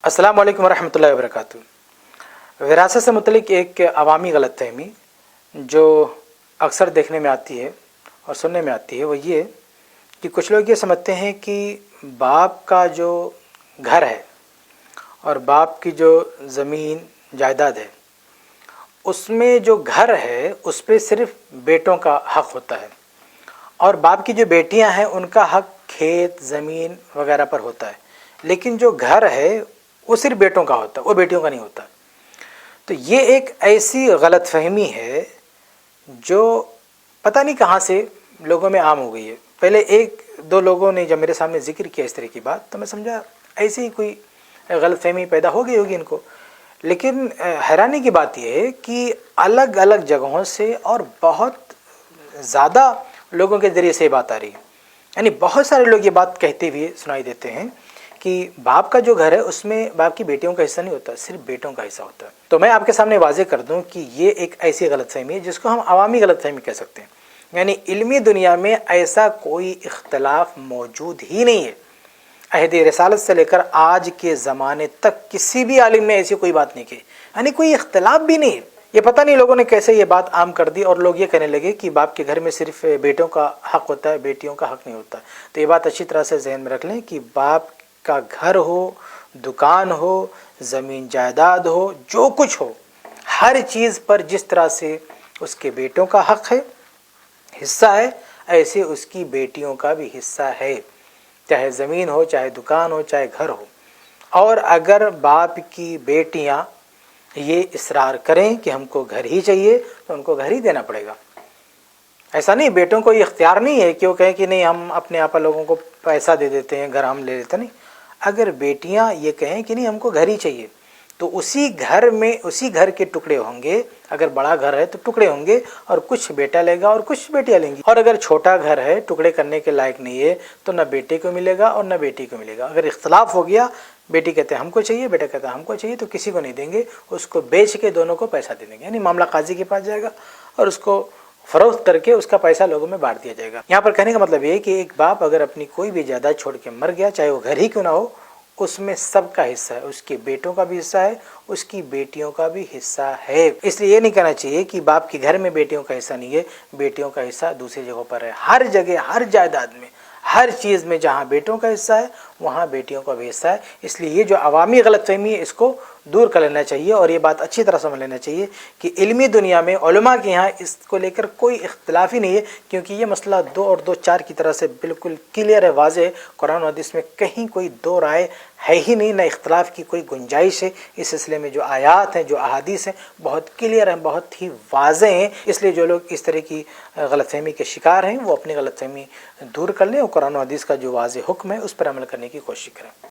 अस्सलाम वालेकुम रहमतुल्लाहि व बरकातुहू। विरासत से मुतल्लिक एक अवामी गलतफहमी जो अक्सर देखने में आती है और सुनने में आती है वो ये कि कुछ लोग ये समझते हैं कि बाप का जो घर है और बाप की जो ज़मीन जायदाद है उसमें जो घर है उस पर सिर्फ बेटों का हक़ होता है और बाप की जो बेटियां हैं उनका हक़ खेत ज़मीन वगैरह पर होता है, लेकिन जो घर है वो सिर्फ बेटों का होता है, वो बेटियों का नहीं होता। तो ये एक ऐसी गलतफहमी है जो पता नहीं कहाँ से लोगों में आम हो गई है। पहले एक दो लोगों ने जब मेरे सामने जिक्र किया इस तरह की बात तो मैं समझा ऐसी ही कोई गलतफहमी पैदा हो गई होगी इनको, लेकिन हैरानी की बात यह है कि अलग अलग जगहों से और बहुत ज़्यादा लोगों के ज़रिए से बात आ रही है। यानी बहुत सारे लोग ये बात कहते हुए सुनाई देते हैं कि बाप का जो घर है उसमें बाप की बेटियों का हिस्सा नहीं होता, सिर्फ बेटों का हिस्सा होता है। तो मैं आपके सामने वाज़ेह कर दूं कि ये एक ऐसी गलतफहमी है जिसको हम अवामी गलतफहमी कह सकते हैं। यानी इल्मी दुनिया में ऐसा कोई इख्तलाफ मौजूद ही नहीं है। अहद रिसालत से लेकर आज के ज़माने तक किसी भी आलिम ने ऐसी कोई बात नहीं की, यानी कोई इख्तलाफ भी नहीं है। ये पता नहीं लोगों ने कैसे ये बात आम कर दी और लोग ये कहने लगे कि बाप के घर में सिर्फ बेटों का हक़ होता है, बेटियों का हक़ नहीं होता। तो ये बात अच्छी तरह से जहन में रख लें कि बाप का घर हो, दुकान हो, ज़मीन जायदाद हो, जो कुछ हो, हर चीज़ पर जिस तरह से उसके बेटों का हक़ है, हिस्सा है, ऐसे उसकी बेटियों का भी हिस्सा है। चाहे ज़मीन हो, चाहे दुकान हो, चाहे घर हो। और अगर बाप की बेटियां ये इसरार करें कि हमको घर ही चाहिए तो उनको घर ही देना पड़ेगा। ऐसा नहीं, बेटों को ये इख्तियार नहीं है कि वो कहें कि नहीं हम अपने आपा लोगों को पैसा दे देते हैं, घर हम ले लेते, नहीं। अगर बेटियां ये कहें कि नहीं हमको घर ही चाहिए तो उसी घर में उसी घर के टुकड़े होंगे। अगर बड़ा घर है तो टुकड़े होंगे और कुछ बेटा लेगा और कुछ बेटियां लेंगी। और अगर छोटा घर है, टुकड़े करने के लायक नहीं है, तो न बेटे को मिलेगा और न बेटी को मिलेगा। अगर इख्तलाफ हो गया, बेटी कहते हैं हमको चाहिए, बेटा कहता है हमको चाहिए, तो किसी को नहीं देंगे, उसको बेच के दोनों को पैसा दे देंगे। यानी मामला काजी के पास जाएगा और उसको फरोख्त करके उसका पैसा लोगों में बांट दिया जाएगा। यहाँ पर कहने का मतलब ये है कि एक बाप अगर अपनी कोई भी जायदाद छोड़ के मर गया, चाहे वो घर ही क्यों ना हो, उसमें सबका हिस्सा है, उसके बेटों का भी हिस्सा है, उसकी बेटियों का भी हिस्सा है। इसलिए ये नहीं कहना चाहिए कि बाप के घर में बेटियों का हिस्सा नहीं है, बेटियों का हिस्सा दूसरी जगहों पर है। हर जगह, हर जायदाद में, हर चीज़ में जहाँ बेटों का हिस्सा है वहाँ बेटियों का भी हिस्सा है। इसलिए ये जो अवामी गलतफहमी है इसको दूर कर लेना चाहिए और ये बात अच्छी तरह समझ लेना चाहिए कि इल्मी दुनिया में उलमा के यहाँ इसको लेकर कोई इख्तिलाफ ही नहीं है, क्योंकि ये मसला 2 और 2 4 की तरह से बिल्कुल क्लियर है, वाज़ेह है। कुरान और हदीस में कहीं कोई दो राय है ही नहीं, ना इख्तिलाफ की कोई गुंजाइश है। इस सिलसिले में जो आयात हैं, जो अहादीस हैं, बहुत क्लियर हैं, बहुत ही वाज़ेह हैं। इसलिए जो लोग इस तरह की गलतफहमी के शिकार हैं वो अपनी गलतफहमी दूर कर लें और कुरान और हदीस का जो वाज़ेह हुक्म है उस पर अमल करने की कोशिश करें।